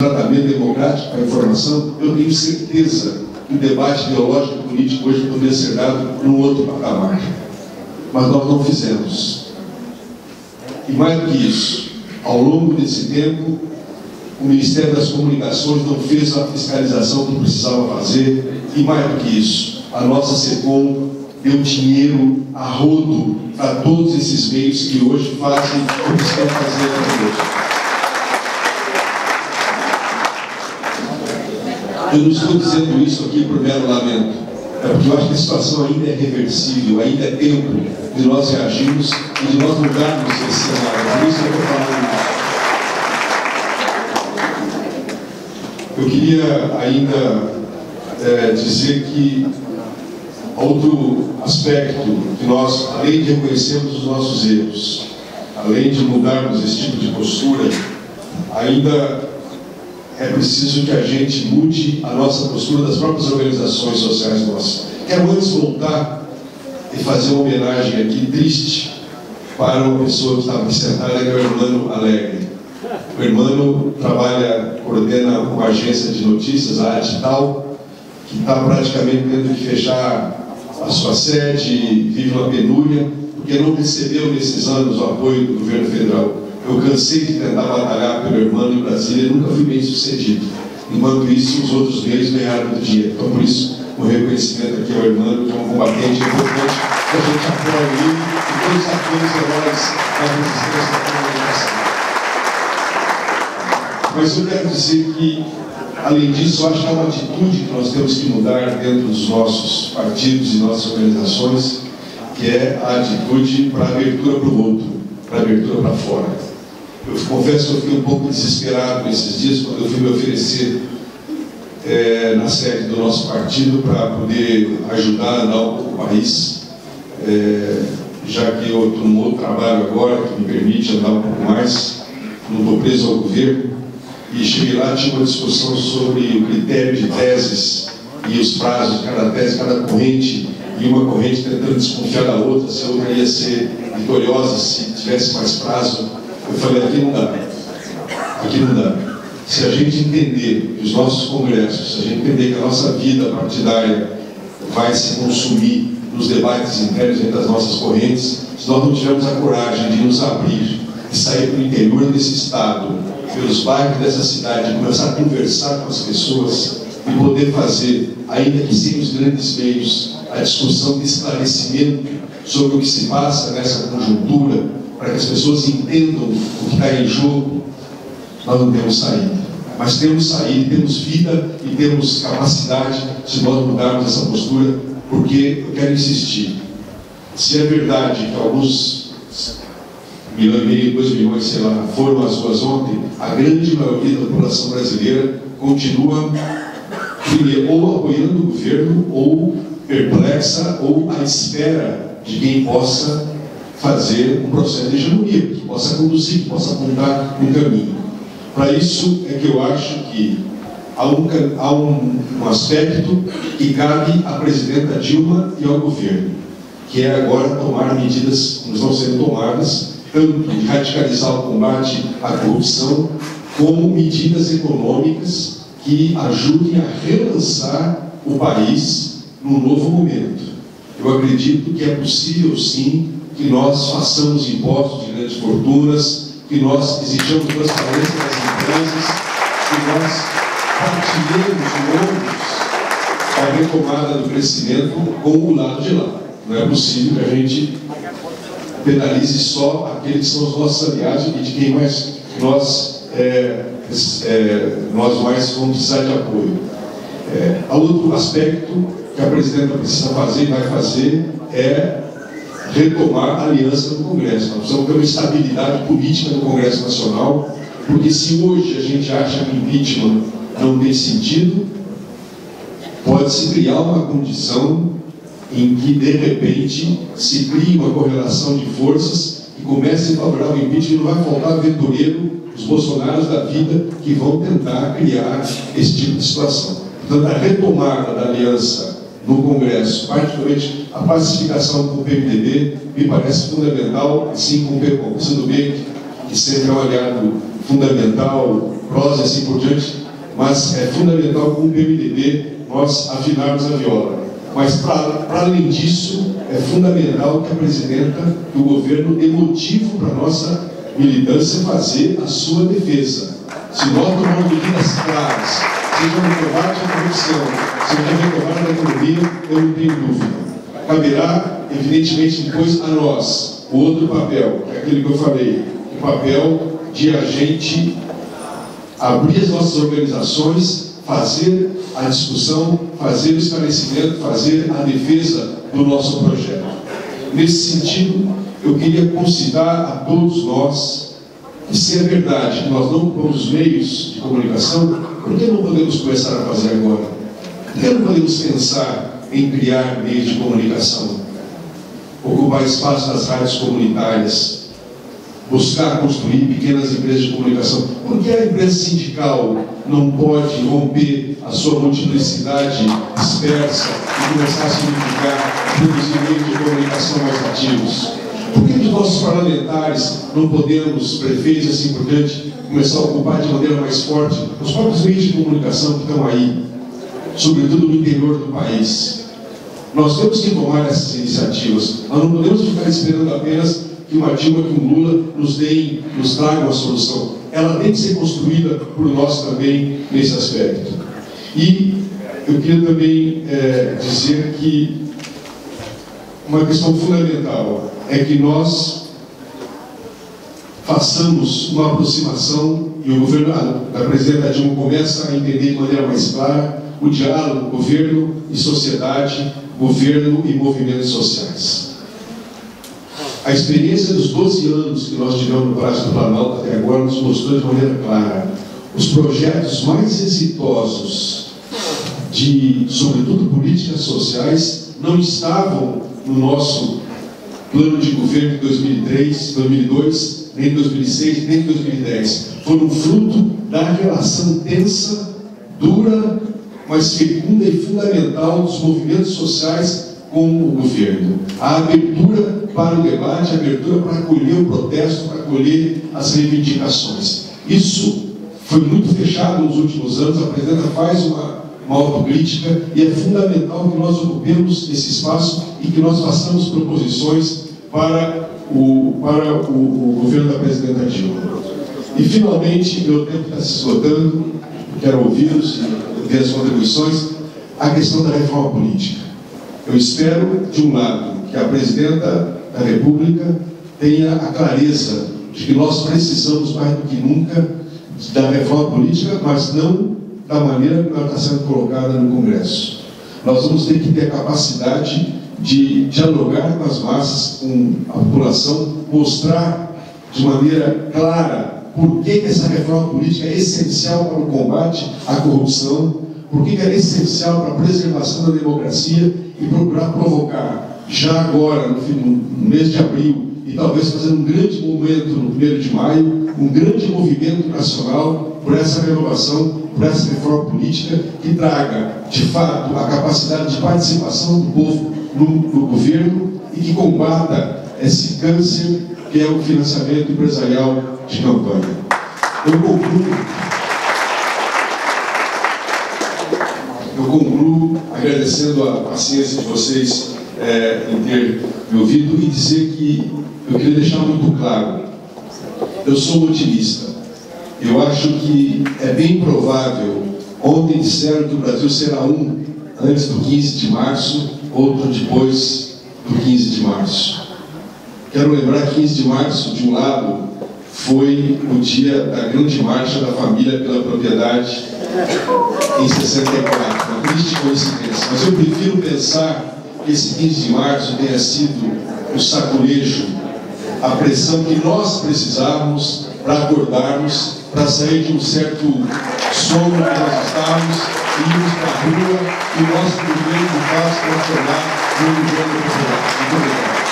tratamento democrático para a informação, eu tenho certeza que o debate ideológico e político hoje poderia ser dado num outro patamar. Mas nós não fizemos. E mais do que isso, ao longo desse tempo, o Ministério das Comunicações não fez a fiscalização que precisava fazer, e mais do que isso, a nossa SECOM deu dinheiro a rodo para todos esses meios que hoje fazem o que estão fazendo hoje. Eu não estou dizendo isso aqui por mero lamento, é porque eu acho que a situação ainda é reversível, ainda é tempo de nós reagirmos e de nós mudarmos esse cenário. Por isso eu estou falando isso. Eu queria ainda dizer que outro aspecto que nós, além de reconhecermos os nossos erros, além de mudarmos esse tipo de postura, ainda é preciso que a gente mude a nossa postura das próprias organizações sociais nossas. Quero antes voltar e fazer uma homenagem aqui triste para uma pessoa que estava aqui sentada, que é o Hermano Alegre. O Hermano coordena uma agência de notícias, a Digital, que está praticamente tendo que fechar a sua sede, vive uma penúria, porque não recebeu nesses anos o apoio do governo federal. Eu cansei de tentar batalhar pelo Hermano em Brasília e nunca fui bem sucedido. Enquanto isso, os outros meios ganharam muito dinheiro. Então, por isso, o reconhecimento aqui ao Hermano, que é um combatente importante, que a gente apoia ele e todos aqueles heróis da resistência da comunicação. Mas eu quero dizer que, além disso, eu acho que há uma atitude que nós temos que mudar dentro dos nossos partidos e nossas organizações, que é a atitude para a abertura para o outro, para a abertura para fora. Eu confesso que eu fiquei um pouco desesperado esses dias quando eu fui me oferecer na sede do nosso partido para poder ajudar a andar um pouco o país, já que eu estou num outro trabalho agora que me permite andar um pouco mais, não estou preso ao governo, e cheguei lá, tinha uma discussão sobre o critério de teses e os prazos de cada tese, cada corrente, e uma corrente tentando desconfiar da outra, se a outra ia ser vitoriosa se tivesse mais prazo. Eu falei, aqui não dá. Aqui não dá. Se a gente entender que os nossos congressos, se a gente entender que a nossa vida partidária vai se consumir nos debates internos entre as nossas correntes, se nós não tivermos a coragem de nos abrir, de sair para o interior desse estado, pelos bairros dessa cidade, de começar a conversar com as pessoas e poder fazer, ainda que sem os grandes meios, a discussão de esclarecimento sobre o que se passa nessa conjuntura, para que as pessoas entendam o que está em jogo, nós não temos saída. Mas temos saída, temos vida e temos capacidade se nós mudarmos essa postura, porque eu quero insistir. Se é verdade que alguns 1,5 milhão, 2 milhões, sei lá, foram às ruas ontem, a grande maioria da população brasileira continua ou apoiando o governo, ou perplexa, ou à espera de quem possa fazer um processo de hegemonia, que possa conduzir, que possa apontar um caminho. Para isso é que eu acho que há um aspecto que cabe à presidenta Dilma e ao governo, que é agora tomar medidas que não estão sendo tomadas, tanto de radicalizar o combate à corrupção, como medidas econômicas que ajudem a relançar o país num novo momento. Eu acredito que é possível, sim, que nós façamos impostos de grandes fortunas, que nós exijamos transparência das empresas, que nós partilhemos o ônibus a retomada do crescimento com o lado de lá. Não é possível que a gente penalize só aqueles que são os nossos aliados e de quem mais nós mais vamos precisar de apoio. Há outro aspecto que a presidenta precisa fazer e vai fazer é retomar a aliança do Congresso. Nós precisamos ter uma estabilidade política no Congresso Nacional, porque se hoje a gente acha que o impeachment não tem sentido, pode-se criar uma condição em que, de repente, se crie uma correlação de forças e comece a favorar o impeachment, e não vai faltar aventureiro, os bolsonaros da vida, que vão tentar criar esse tipo de situação. Portanto, a retomada da aliança no Congresso, particularmente a pacificação com o PMDB, me parece fundamental, assim como o PCdoB, que sempre é um aliado fundamental, prosa e assim por diante, mas é fundamental com o PMDB nós afinarmos a viola. Mas, para além disso, é fundamental que a presidenta do governo dê motivo para a nossa militância fazer a sua defesa. Se nós tomarmos medidas claras, seja no combate à corrupção, seja no combate à economia, eu não tenho dúvida. Caberá, evidentemente, depois a nós, o outro papel, que é aquele que eu falei, o papel de a gente abrir as nossas organizações, fazer a discussão, fazer o esclarecimento, fazer a defesa do nosso projeto. Nesse sentido, eu queria concidar a todos nós que, se é verdade que nós não ocupamos os meios de comunicação, por que não podemos começar a fazer agora? Por que não podemos pensar em criar meios de comunicação? Ocupar espaço nas rádios comunitárias, buscar construir pequenas empresas de comunicação. Por que a empresa sindical não pode romper a sua multiplicidade dispersa e começar a significar produzir meios de comunicação mais ativos? Por que os nossos parlamentares não podemos, prefeitos e assim por diante, começar a ocupar de maneira mais forte os próprios meios de comunicação que estão aí, sobretudo no interior do país? Nós temos que tomar essas iniciativas. Nós não podemos ficar esperando apenas que uma Dilma, que um Lula nos traga uma solução. Ela tem que ser construída por nós também nesse aspecto. E eu queria também dizer que uma questão fundamental é que nós façamos uma aproximação, e o governo da presidenta Dilma começa a entender de maneira mais clara o diálogo governo e sociedade, governo e movimentos sociais. A experiência dos 12 anos que nós tivemos no Palácio do Planalto até agora nos mostrou de maneira clara os projetos mais exitosos sobretudo políticas sociais, não estavam no nosso plano de governo de 2003, 2002, nem 2006, nem 2010. Foram fruto da relação tensa, dura, mas fecunda e fundamental dos movimentos sociais com o governo. A abertura para o debate, a abertura para acolher o protesto, para acolher as reivindicações. Isso foi muito fechado nos últimos anos. A presidenta faz uma autocrítica e é fundamental que nós ocupemos esse espaço e que nós façamos proposições para o governo da presidenta Dilma. E, finalmente, meu tempo está se esgotando, quero ouvi-los e ver as contribuições, a questão da reforma política. Eu espero, de um lado, que a presidenta da República tenha a clareza de que nós precisamos mais do que nunca da reforma política, mas não da maneira que ela está sendo colocada no Congresso. Nós vamos ter que ter a capacidade de dialogar com as massas, com a população, mostrar de maneira clara por que essa reforma política é essencial para o combate à corrupção, por que é essencial para a preservação da democracia e procurar provocar, já agora, no mês de abril, e talvez fazer um grande momento no 1º de maio, um grande movimento nacional por essa renovação, por essa reforma política que traga, de fato, a capacidade de participação do povo no governo e que combata esse câncer que é o financiamento empresarial de campanha. Eu concluo agradecendo a paciência de vocês em ter me ouvido e dizer que eu queria deixar muito claro, eu sou otimista. Eu acho que é bem provável, ontem disseram que o Brasil será um antes do 15 de março, outro depois do 15 de março. Quero lembrar que 15 de março, de um lado, foi o dia da grande marcha da família pela propriedade em 64, uma triste coincidência. Mas eu prefiro pensar que esse 15 de março tenha sido o sacolejo, a pressão que nós precisávamos para acordarmos, para sair de um certo sono que nós estávamos e irmos para a rua e o nosso movimento faz transformar no governo popular. Muito obrigado.